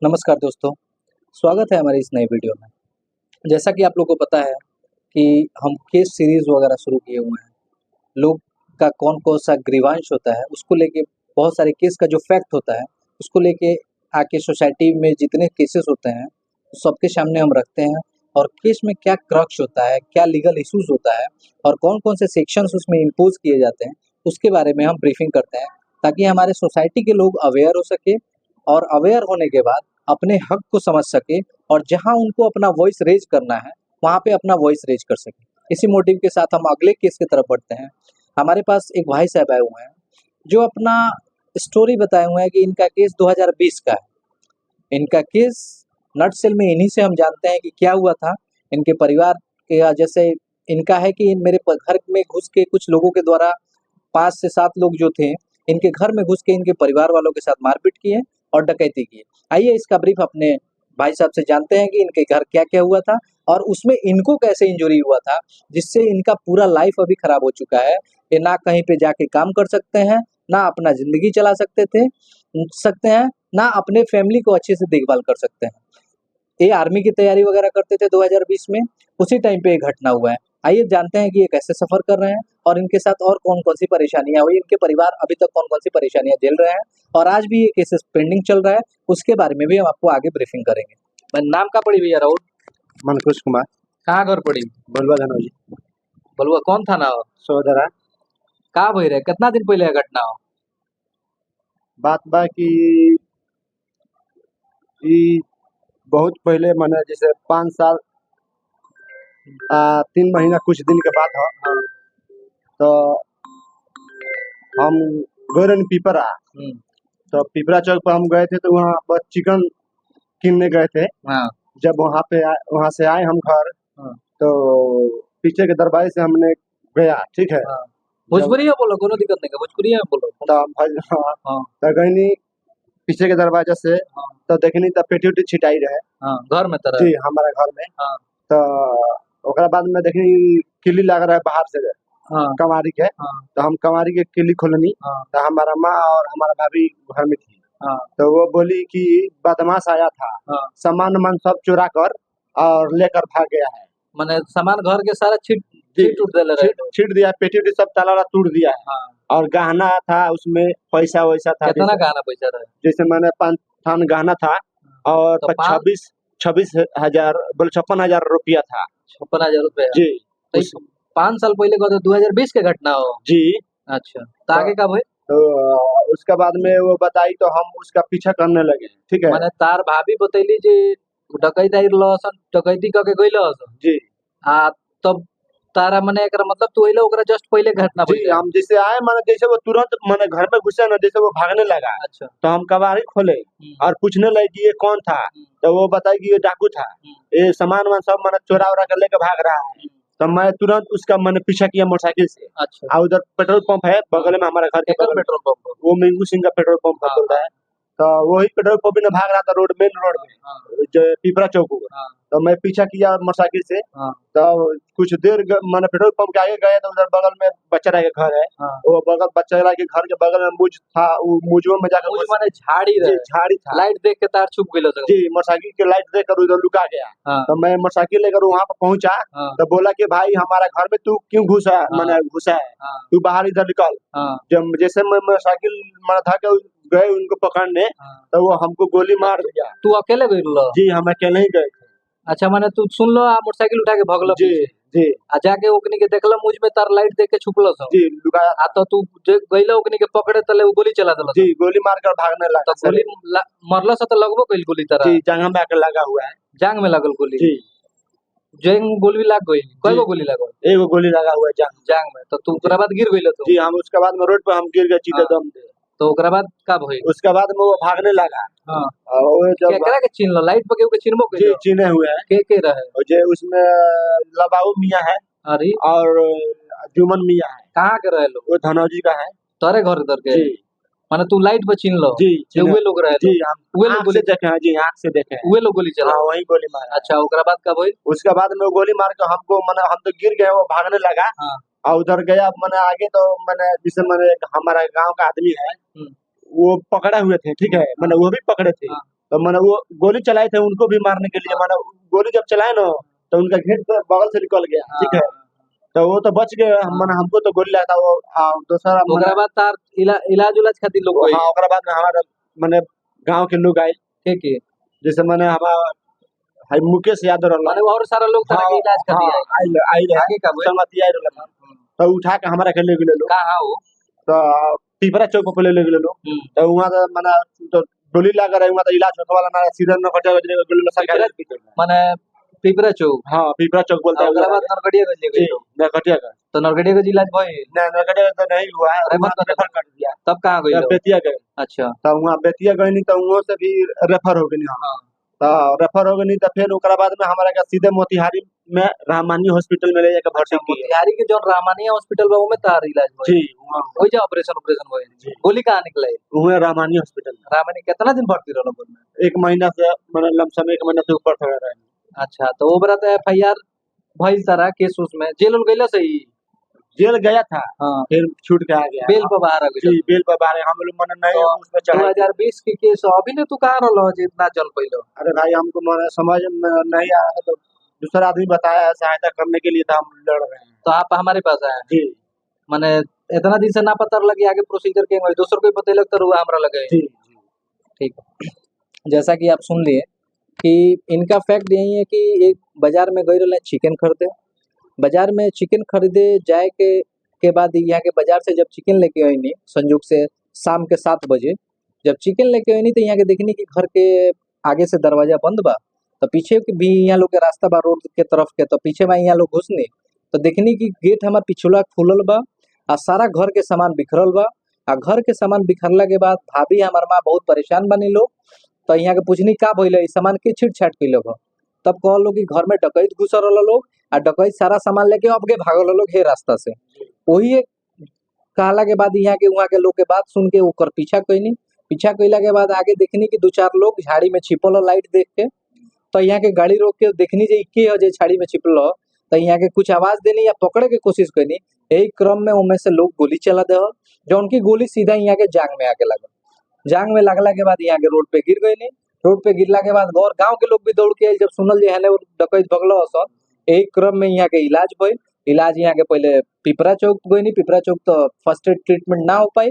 नमस्कार दोस्तों, स्वागत है हमारी इस नई वीडियो में। जैसा कि आप लोगों को पता है कि हम केस सीरीज़ वगैरह शुरू किए हुए हैं। लोग का कौन-कौन सा ग्रीवांश होता है, उसको लेके बहुत सारे केस का जो फैक्ट होता है, उसको लेके आके सोसाइटी में जितने केसेस होते हैं, सबके सामने हम रखते हैं और केस में क्या क्रक्स होता है, क्या लीगल इश्यूज़ होता है और कौन-कौन से सेक्शंस उसमें इम्पोज़ किए जाते हैं, उसके बारे में हम ब्रीफिंग करते हैं, ताकि हमारे सोसाइटी के लोग अवेयर हो सके और अवेयर होने के बाद अपने हक को समझ सके और जहाँ उनको अपना वॉइस रेज करना है, वहाँ पे अपना वॉइस रेज कर सके। इसी मोटिव के साथ हम अगले केस की तरफ बढ़ते हैं। हमारे पास एक भाई साहब आए हुए हैं, जो अपना स्टोरी बताए हुए हैं कि इनका केस 2020 का है। इनका केस नटसेल में इन्हीं से हम जानते हैं कि क्या हुआ था। इनके परिवार के जैसे इनका है कि मेरे घर में घुस के कुछ लोगों के द्वारा 5 से 7 लोग जो थे, इनके घर में घुस के इनके परिवार वालों के साथ मारपीट किए और डकैती की। आइए इसका ब्रीफ अपने भाई साहब से जानते हैं कि इनके घर क्या-क्या हुआ था और उसमें इनको कैसे इंजरी हुआ था, जिससे इनका पूरा लाइफ अभी खराब हो चुका है। ये ना कहीं पे जाके काम कर सकते हैं, ना अपना ज़िंदगी चला सकते हैं, ना अपने फैमिली को अच्छे से देखभाल कर सकते हैं। ये आर्मी की तैयारी वगैरह करते थे 2020 में, उसी टाइम पे ये घटना हुआ है। आइए जानते हैं कि ये कैसे सफ़र कर रहे हैं और इनके साथ और कौन-कौन सी परेशानियाँ हुई, इनके परिवार अभी तक कौन-कौन सी परेशानियाँ झेल रहे हैं और आज भी ये केसेस पेंडिंग चल रहा है, उसके बारे में भी हम आपको आगे ब्रीफिंग करेंगे। नाम का पड़ी भैया राउत? मनकुश कुमार, कहाँ घर पड़ी? बलुआ धनौजी, बलुआ कौन थाना हो? सोदरा। का भई रहे? कितना दिन पहले ये घटना हो? बात बा कि ई बहुत पहले माने जैसे 5 साल 3 महीना कुछ दिन के बाद ह। हाँ। तो हम गए रहनी पिपरा, हुँ। तो पिपरा चौक पर हम गए थे तो वहाँ बस चिकन किनने गए थे। हाँ। जब वहाँ से आए हम घर, हाँ। तो पीछे के दरवाजे से हमने गया, ठीक है। हाँ। जब भोजपुरिया बोलो, कोनो दिक्कत नहीं है, भोजपुरिया में बोलो। तो हम हाँ, हाँ। तो गइनी पीछे के दरवाजे से, हाँ। तो देखनी तो पेटी-उटी छिटाई रहे। हाँ, घर में तरह? जी, हमारा घर में। हाँ। तो ओकरा बाद में देखनी किल्ली लग रहा है बाहर से हाँ। कमारी के। हाँ। तो हम कमारी के किल्ली खोलनी, हाँ। तो हमारा माँ और हमारा भाभी घर में थी। हाँ। तो वो बोली कि बदमाश आया था, हाँ। सामान-वामान सब चुरा कर और लेकर भाग गया है। मने सामान घर के सारा जी, छीट-उट देले रहे लोग। छीट दिया, पेटी-उटी सब ताला-वाला तोड़ दिया है। हाँ। और गहना था उसमें, पैसा-वैसा था। कितना गहना पैसा रहे? जैसे मैंने 5 थान गहना था और तो 26 हजार बोले 56,000 रुपया था। 56,000 रुपया? जी। तो 5 साल पहले का तो 2020 के घटना हो? जी। अच्छा, तो आगे का भई? तो उसके बाद में वो बताई तो हम उसका पीछा करने लगे, ठीक है। मने तार भाभी बतैली जे डकैत आइल रहसन, डकैती करके गइल रहसन। जी। तब तारा मने एकरा मतलब तू अइले ओकरा जस्ट पहले घटना जी, भइल रहे? हम जैसे आए माने जैसे वो तुरंत माने घर में घुसे ना, जैसे वो भागने लगा। अच्छा। तो हम कबाड़ी खोले और पूछने लगे कि ये कौन था? तो वो बताई कि ये डाकू था। ये सामान-वामान सब माने चोरा-वोरा के लेके भाग रहा है। तो मैं तुरंत उसका मैंने पीछा किया मोटरसाइकिल से। अच्छा। और उधर पेट्रोल पंप है बगल में, हमारे घर के केकर बगल में। Petrol pump? वो मिंगू सिंह का पेट्रोल पंप हाँ। बोल रहा है। तो वही पेट्रोल पंप में भाग रहा था मेन रोड में, हाँ। जो पिपरा चौक हुआ। हाँ। तो मैं पीछा किया मोटरसाइकिल से। हाँ। तो कुछ देर माने पेट्रोल पंप के आगे गए तो उधर बगल में बच्चा के घर है। हाँ। वो बच्चा के घर के बगल में मुझ था, वो मुझवा में जाकर मुझ माने झाड़ी जी, रहे? झाड़ी था। लाइट देख के तार छुप गइल होता? जी, मोटरसाइकिल की लाइट देखकर उधर लुका गया। हाँ। तो मैं मोटरसाइकिल लेकर वहाँ पर पहुँचा। हाँ। तो बोला कि भाई हमारा घर में तू क्यों घुसा है? हाँ। माने घुसा है, हाँ। तू बाहर इधर निकल। हाँ। जब जैसे मैं मोटरसाइकिल माने था के गए उनको पकड़ने, हाँ। तो वो हमको गोली मार दिया। तू अकेले गइल रह? जी, हम अकेले ही गए थे। अच्छा, माने तू सुन लो मोटरसाइकिल उठा के भगल जी, पीछे? जी। जाके ओकनी के देखल मुझ में तार लाइट देख के छुपल सन? जी, लुकाया। तो तू गइल ओकनी के पकड़े तले वो गोली चला देलस? जी, गोली मारकर भागने लगा। तो गोली मरलस तो लगबो कइल गोली तारा? जी, जांघा में आके लगा हुआ है। जांग में लागल गोली? जी। जांग में गोली लाग गइल? कईगो गोली लागल? एगो गोली लगा हुआ है जांग में। तो तू ओकरा बाद गिर गइल तू? जी, हम उसके बाद में रोड पे हम गिर गए चीते हाँ। दम से। तो ओकरा बाद का भइल? उसके बाद में वो भागने लगा। हाँ। और वो जब केकरा के चिन्हल? लाइट पर केहू के चिन्हबो जी, कइल? चिन्हे हुए हैं। के रहे? और जो उसमें लबाऊ मियाँ है अरे और जुमन मियाँ है। कहाँ के रहे लोग? वो धनौजी का है। तोरे घर इधर के? जी। माने तू लाइट पर चिन्हल? जी, जे उहे लोग रहे जी, लोग? हम उहे लोग आँख गोली से देखे हैं। जी, आँख से देखे हैं। उहे लोग गोली चला? हाँ, वही गोली मारा। अच्छा, ओकरा बाद का भइल? उसके बाद में वो गोली मार के हमको माने हम तो गिर गए, वो भागने लगा। हाँ। और उधर गया माने आगे तो माने जैसे माने हमारा गाँव का आदमी है, वो पकड़े हुए थे, ठीक है। माने वो भी पकड़े थे। हाँ। तो मैंने वो गोली चलाए थे उनको भी मारने के लिए, मैंने गोली जब चलाए ना तो उनका घेर तो बगल से निकल गया, ठीक है, तो वो तो बच गए, मैंने हमको तो गोली लगा था वो दूसरा ओकरा बाद तार इलाज उलाज खातिर लोग गई। हाँ ओकरा बाद में हमारा मैंने गांव के लोग आए, ठीक है, जैसे मैंने हमारा हाई मुकेश यादव रहला, माने और सारा लोग तारा के इलाज कर दिया है। आई रहे आगे का बोल। संगति आई रहला, तो उठा के हमारा के ले गेले लोग, कहाँ वो? तो पिपरा चौक पे ले गेले लोग, तो वहां तो मैंने तो डोली लगा रहे, वहां तो इलाज होने वाला ना, सीधा न कटा गेले सरकारी हॉस्पिटल, माने पिपरा चौक। हाँ पिपरा चौक बोलते हैं, ओकरा बाद नरकड़िया गंज ले गई लोग। नरकटिया का, तो नरकड़िया का इलाज भइल। ना नरकटिया का तो नहीं हुआ है, रेफर कर दिया, तब कहाँ गई तब लोग? बेतिया गए, अच्छा। तो वहाँ बेतिया गए नहीं, तो वहाँ से भी रेफर हो गई, हाँ। तो रेफर हो गई, तो फिर ओकरा बाद में हमारा का सीधे मोतिहारी में रामानी हॉस्पिटल में ले जाकर भर्ती किए। मोतिहारी के जो रामानिया हॉस्पिटल बा, वो में तार इलाज भइल। जी वहाँ वही जा ऑपरेशन भइल। जी। गोली कहाँ निकले? वहाँ रामानी हॉस्पिटल में रामानी कितना दिन भर्ती रहलो बोल में? 1 महीना से मैंने लमसम 1 महीना से ऊपर थोड़ा रहे। अच्छा, तो वो बरात एफआईआर भइल तारा केस उस में जेल उल गइला सही। जेल गया था, हाँ। फिर छूट के आ गया, बेल पर बाहर आ गइल। जी बेल पर बाहर हम लोग मन नहीं तो उसमें चढ़ा। 2020 के केस अभी ले तू कहाँ रहलो जितना जल पइलो? अरे भाई हमको समझ में नहीं आ रहा, तो दूसरा आदमी बताया है सहायता करने के लिए, तो हम लड़ रहे हैं। तो आप हमारे पास आए? जी माने इतना दिन से ना पता लगी आगे प्रोसीजर के वही दूसरों को पता लगता हुआ हमरा लगे। जी ठीक है। जैसा कि आप सुन लिए कि इनका फैक्ट यही है कि एक बाजार में गई रहे चिकन खरीदे, बाजार में चिकन खरीदे जाए के बाद यहाँ के बाजार से जब चिकन लेके आई नहीं संयोग से शाम के 7 बजे जब चिकन लेके आई नहीं, तो यहाँ के देखनी कि घर के आगे से दरवाजा बंद बा, तो पीछे भी यहाँ लोग के रास्ता बा रोड के तरफ के, तो पीछे में यहाँ लोग घुसनी, तो देखनी कि गेट हमार पिछुला खुलल बा आ सारा घर के सामान बिखरल बा। आ घर के सामान बिखरला के बाद भाभी हमार माँ बहुत परेशान बनी लोग, तो यहाँ के पूछनी का भइल सामान के छीट छाट कैल बा, तब कहलो कि घर में डकैत घुसल रहा लोग आ डकैत सारा सामान लेके अब के भागल लोग हे रास्ता से। वही एक कहला के बाद यहाँ के वहाँ के लोग के बात सुन के ओकर पीछा कैनी, पीछा कैला के बाद आगे देखनी कि 2-4 लोग झाड़ी में छिपल लाइट देख के, तो यहाँ के गाड़ी रोक के देखनी जे के है जे झाड़ी में छिपल, तो यहाँ के कुछ आवाज देनी या पकड़े के कोशिश करनी, यही क्रम में उनमें से लोग गोली चला दे, जो उनकी गोली सीधा यहाँ के जांग में आके लगा। जांग में लगला के बाद यहाँ के रोड पे गिर गई नहीं, रोड पे गिरला के बाद और गांव के लोग भी दौड़ के आए, जब सुनल जे है डकैत भगलो हसन, यही क्रम में यहाँ के इलाज भइल। इलाज यहाँ के पहले पिपरा चौक गई नहीं, पिपरा चौक तो फर्स्ट एड ट्रीटमेंट ना हो पाई,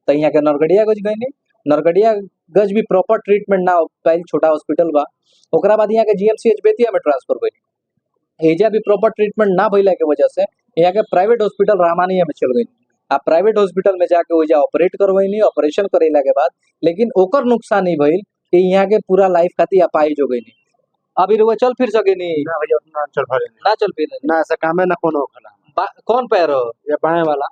तो यहाँ के नरगड़िया गज गई नहीं, नरगड़िया गज भी प्रॉपर ट्रीटमेंट ना हो पाई, छोटा हॉस्पिटल बा। ओकरा बाद यहाँ के जीएमसीएच बेतिया में ट्रांसफर गई, एजा भी प्रॉपर ट्रीटमेंट ना भइला के वजह से यहाँ के प्राइवेट हॉस्पिटल रामानिया में चल गई। आ प्राइवेट हॉस्पिटल में जाके वजह ऑपरेट करवैनी, ऑपरेशन करेला के बाद लेकिन ओकर नुकसान ही भइल कि यहाँ के पूरा लाइफ खातिर अपाहिज हो गई। अभी रुआ चल फिर सके नहीं? ना भैया ना चल पा रहे, ना चल फिर ना ऐसा काम है ना कोनो खला। कौन पैर हो? ये बाएं वाला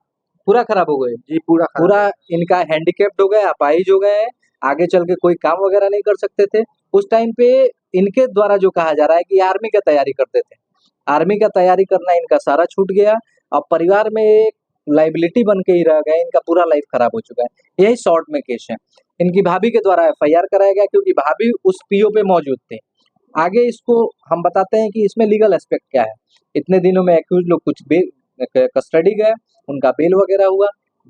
पूरा खराब हो गए? जी पूरा पूरा इनका हैंडीकैप्ड हो गए, अपाहिज हो गए, आगे चल के कोई काम वगैरह नहीं कर सकते थे। उस टाइम पे इनके द्वारा जो कहा जा रहा है कि आर्मी का तैयारी करते थे, आर्मी का तैयारी करना इनका सारा छूट गया, अब परिवार में एक लाइबिलिटी बन के ही रह गए, इनका पूरा लाइफ खराब हो चुका है। यही शॉर्ट में केस है। इनकी भाभी के द्वारा एफआईआर कराया गया क्योंकि भाभी उस पीओ पे मौजूद थे। आगे इसको हम बताते हैं कि इसमें लीगल एस्पेक्ट क्या है। इतने दिनों में एक्यूज लोग कुछ कस्टडी गए, उनका बेल वगैरह हुआ,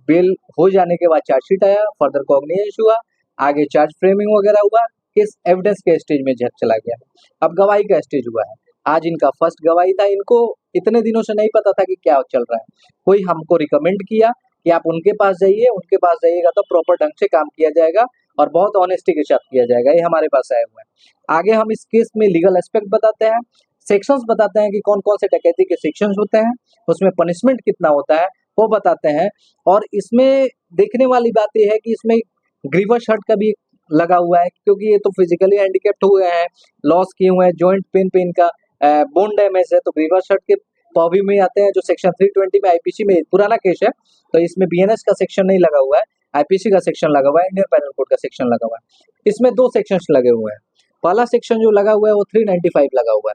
बेल हो जाने के बाद चार्जशीट आया, फर्दर कॉग्निजेंस हुआ, आगे चार्ज फ्रेमिंग वगैरह हुआ, केस एविडेंस के स्टेज में चला गया, अब गवाही का स्टेज हुआ है। आज इनका फर्स्ट गवाही था, इनको इतने दिनों से नहीं पता था कि क्या चल रहा है। कोई हमको रिकमेंड किया कि आप उनके पास जाइए, उनके पास जाइएगा तो प्रॉपर ढंग से काम किया जाएगा और बहुत ऑनेस्टी के साथ किया जाएगा, ये हमारे पास आए हुए हैं। आगे हम इस केस में लीगल एस्पेक्ट बताते हैं, सेक्शंस बताते हैं कि कौन कौन से डकैती के सेक्शंस होते हैं, उसमें पनिशमेंट कितना होता है वो बताते हैं। और इसमें देखने वाली बात यह है कि इसमें ग्रीवस हर्ट का भी लगा हुआ है, क्योंकि ये तो फिजिकली हैंडीकैप्ड हुए हैं, लॉस किए हुए हैं, जॉइंट पेन पे इनका बोन डैमेज है, तो ग्रीवस हर्ट के पॉवी में आते हैं, जो सेक्शन 320 में आईपीसी में पुराना केस है, तो इसमें बीएनएस का सेक्शन नहीं लगा हुआ है, आईपीसी का सेक्शन लगा हुआ है, इंडियन पेनल कोड का सेक्शन लगा हुआ है। इसमें 2 सेक्शंस लगे हुए हैं। पहला सेक्शन जो लगा हुआ है वो 395 लगा हुआ है।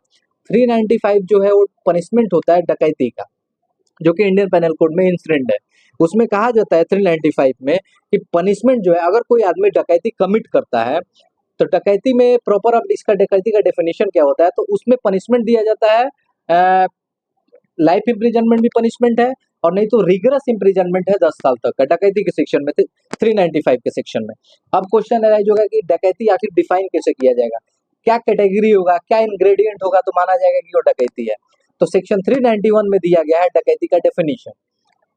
395 जो है वो पनिशमेंट होता है डकैती का, जो कि इंडियन पेनल कोड में इंसिडेंट है। उसमें कहा जाता है 395 में कि पनिशमेंट जो है, अगर कोई आदमी डकैती कमिट करता है तो डकैती में प्रॉपर, अब इसका डकैती का डेफिनेशन क्या होता है, तो उसमें पनिशमेंट दिया जाता है, लाइफ इम्प्रिजनमेंट भी पनिशमेंट है और नहीं तो रिगरस इम्प्रिजनमेंट है 10 साल तक का डकैती के सेक्शन में 395 के सेक्शन में। अब क्वेश्चन अराइज होगा कि डकैती आखिर डिफाइन कैसे किया जाएगा, क्या कैटेगरी होगा, क्या इंग्रेडिएंट होगा तो माना जाएगा कि वो डकैती है। तो सेक्शन 391 में दिया गया है डकैती का डेफिनेशन।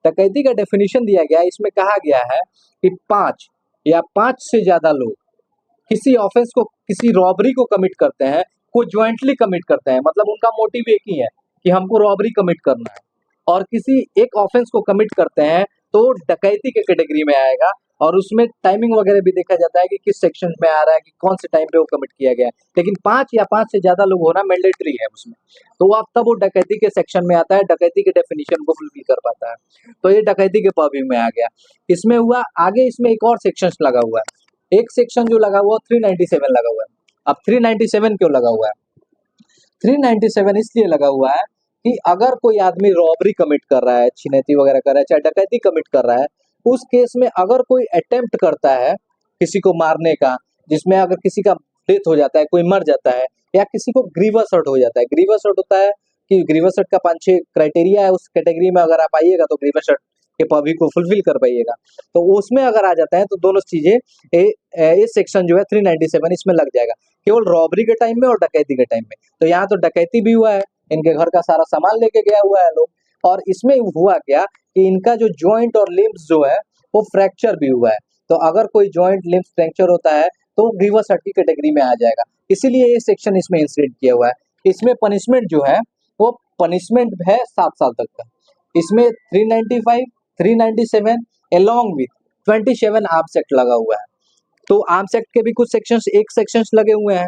डकैती का डेफिनेशन दिया गया है, इसमें कहा गया है कि 5 या 5 से ज्यादा लोग किसी ऑफेंस को, किसी रॉबरी को कमिट करते हैं, को ज्वाइंटली कमिट करते हैं, मतलब उनका मोटिव एक ही है कि हमको रॉबरी कमिट करना है, और किसी एक ऑफेंस को कमिट करते हैं तो डकैती के कैटेगरी में आएगा। और उसमें टाइमिंग वगैरह भी देखा जाता है कि किस सेक्शन में आ रहा है, कि कौन से टाइम पे वो कमिट किया गया है, लेकिन 5 या 5 से ज्यादा लोग होना मैंडेटरी है उसमें। तो अब तब वो डकैती के सेक्शन में आता है, डकैती के डेफिनेशन को फुलफिल कर पाता है। तो ये डकैती के पर्व्यू में आ गया। इसमें हुआ आगे, इसमें एक और सेक्शन लगा हुआ है, एक सेक्शन जो लगा हुआ 397 लगा हुआ है। अब 397 क्यों लगा हुआ है? 397 इसलिए लगा हुआ है कि अगर कोई आदमी रॉबरी कमिट कर रहा है, छिनैती वगैरह कर रहा है, चाहे डकैती कमिट कर रहा है, उस केस में अगर कोई अटेम्प्ट करता है किसी को मारने का, जिसमें अगर किसी का डेथ हो जाता है, कोई मर जाता है, या किसी को ग्रीवस हर्ट हो जाता है। ग्रीवस हर्ट होता है कि ग्रीवस हर्ट का 5-6 क्राइटेरिया है, उस कैटेगरी में अगर आप आइएगा तो ग्रीवस हर्ट के पर्व्यू को फुलफिल कर पाइएगा। तो उसमें अगर आ जाता है तो दोनों चीजें ये सेक्शन जो है 397 इसमें लग जाएगा, केवल रॉबरी के टाइम में और डकैती के टाइम में। तो यहाँ तो डकैती भी हुआ है, इनके घर का सारा सामान लेके गया हुआ है लोग, और इसमें हुआ क्या कि इनका जो जॉइंट और लिम्स जो है वो फ्रैक्चर भी हुआ है। तो अगर कोई जॉइंट लिम्स फ्रैक्चर होता है तो ग्रीवस हर्ट की कैटेगरी में आ जाएगा, इसीलिए ये सेक्शन इसमें इंसर्ट किया हुआ है। इसमें पनिशमेंट जो है वो पनिशमेंट है 7 साल तक का। इसमें 395, 397 along with 27 आर्म्स एक्ट लगा हुआ है। तो आर्म्स एक्ट के भी कुछ सेक्शंस, एक सेक्शंस लगे हुए हैं।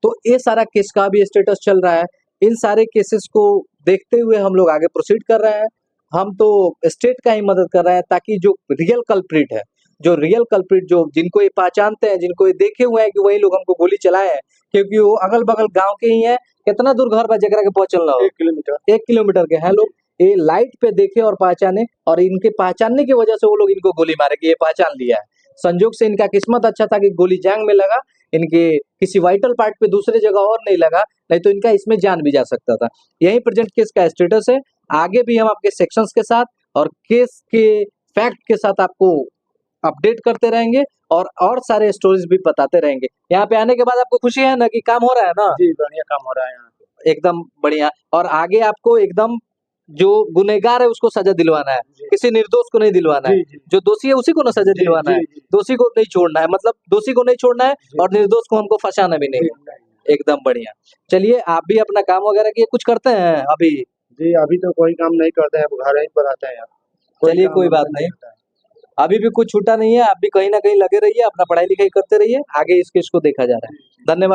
तो ये सारा केस का भी स्टेटस चल रहा है। इन सारे केसेस को देखते हुए हम लोग आगे प्रोसीड कर रहे हैं। हम तो स्टेट का ही मदद कर रहे हैं ताकि जो रियल कल्प्रिट है, जो रियल कल्प्रिट, जो जिनको ये पहचानते हैं, जिनको ये देखे हुए हैं कि वही लोग हमको गोली चलाए हैं, क्योंकि वो अगल बगल गांव के ही हैं। कितना दूर घर बा जगह के पहुंचल हो, 1 किलोमीटर के हैं लोग। ये लाइट पे देखे और पहचाने, और इनके पहचानने की वजह से वो लोग इनको गोली मारे कि ये पहचान लिया है। संजोग से इनका किस्मत अच्छा था कि गोली जांग में लगा, इनके किसी वाइटल पार्ट पे दूसरे जगह और नहीं लगा, नहीं तो इनका इसमें जान भी जा सकता था। यही प्रेजेंट केस का स्टेटस है। आगे भी हम आपके सेक्शंस के साथ और केस के फैक्ट के साथ आपको अपडेट करते रहेंगे, और सारे स्टोरीज भी बताते रहेंगे। यहाँ पे आने के बाद आपको खुशी है ना कि काम हो रहा है ना? जी, बढ़िया काम हो रहा है यहाँ पे। एकदम बढ़िया। और आगे आपको एकदम जो गुनहगार है उसको सजा दिलवाना है, किसी निर्दोष को नहीं दिलवाना है। जी, जी। जो दोषी है उसी को ना सजा जी, दिलवाना है, जी, जी। दोषी को नहीं छोड़ना है, मतलब दोषी को नहीं छोड़ना है जी। और निर्दोष को हमको फंसाना भी नहीं है। एकदम बढ़िया। चलिए, आप भी अपना काम वगैरह किए, कुछ करते हैं अभी? जी, अभी तो कोई काम नहीं करते हैं, अब घर ही पर रहते हैं यार। चलिए, काम कोई बात हमसे नहीं। होता है। अभी भी कुछ छूटा नहीं है, आप भी कहीं ना कहीं लगे रहिए, अपना पढ़ाई लिखाई करते रहिए, आगे इस केस को देखा जा रहा है। धन्यवाद।